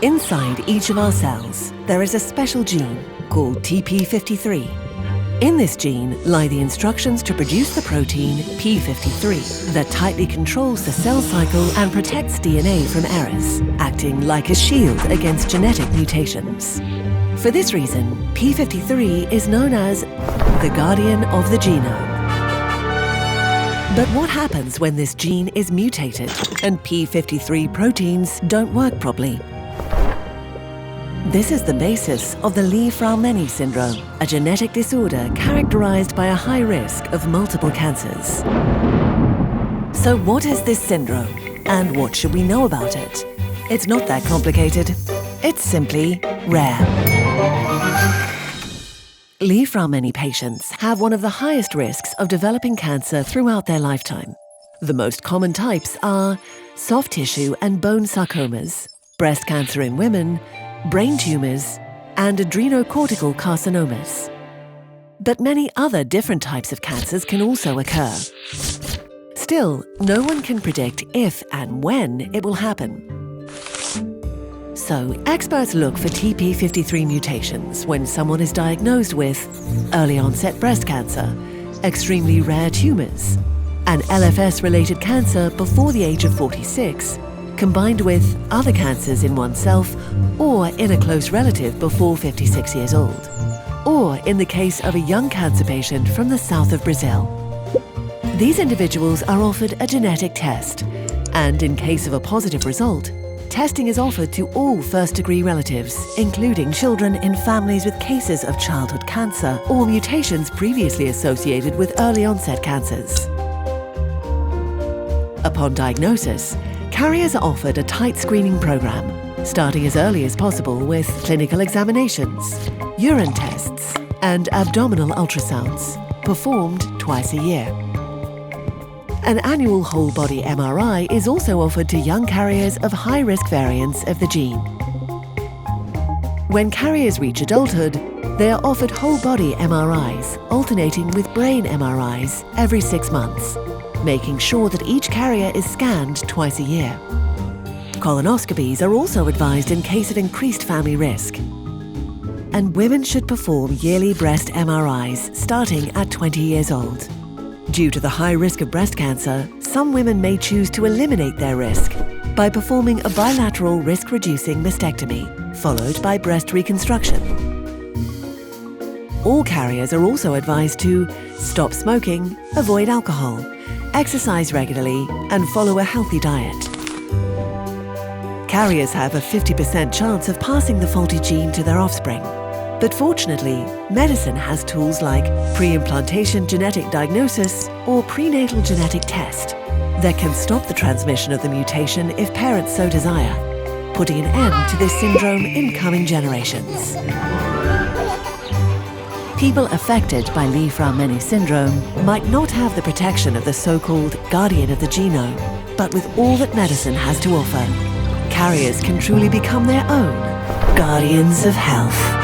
Inside each of our cells, there is a special gene called TP53. In this gene lie the instructions to produce the protein p53 that tightly controls the cell cycle and protects DNA from errors, acting like a shield against genetic mutations. For this reason, p53 is known as the guardian of the genome. But what happens when this gene is mutated and p53 proteins don't work properly? This is the basis of the Li-Fraumeni syndrome, a genetic disorder characterized by a high risk of multiple cancers. So what is this syndrome, and what should we know about it? It's not that complicated. It's simply rare. Li-Fraumeni patients have one of the highest risks of developing cancer throughout their lifetime. The most common types are soft tissue and bone sarcomas, breast cancer in women, brain tumours, and adrenocortical carcinomas. But many other different types of cancers can also occur. Still, no one can predict if and when it will happen. So, experts look for TP53 mutations when someone is diagnosed with early-onset breast cancer, extremely rare tumours, and LFS-related cancer before the age of 46, combined with other cancers in oneself or in a close relative before 56 years old, or in the case of a young cancer patient from the south of Brazil. These individuals are offered a genetic test, and in case of a positive result, testing is offered to all first-degree relatives, including children in families with cases of childhood cancer or mutations previously associated with early-onset cancers. Upon diagnosis, carriers are offered a tight screening program, starting as early as possible with clinical examinations, urine tests, and abdominal ultrasounds, performed twice a year. An annual whole-body MRI is also offered to young carriers of high-risk variants of the gene. When carriers reach adulthood, they are offered whole-body MRIs, alternating with brain MRIs every 6 months, making sure that each carrier is scanned twice a year. Colonoscopies are also advised in case of increased family risk. And women should perform yearly breast MRIs starting at 20 years old. Due to the high risk of breast cancer, some women may choose to eliminate their risk by performing a bilateral risk-reducing mastectomy, followed by breast reconstruction. All carriers are also advised to stop smoking, avoid alcohol, exercise regularly, and follow a healthy diet. Carriers have a 50% chance of passing the faulty gene to their offspring. But fortunately, medicine has tools like pre-implantation genetic diagnosis or prenatal genetic test that can stop the transmission of the mutation if parents so desire, putting an end to this syndrome in coming generations. People affected by Li-Fraumeni syndrome might not have the protection of the so-called guardian of the genome, but with all that medicine has to offer, carriers can truly become their own guardians of health.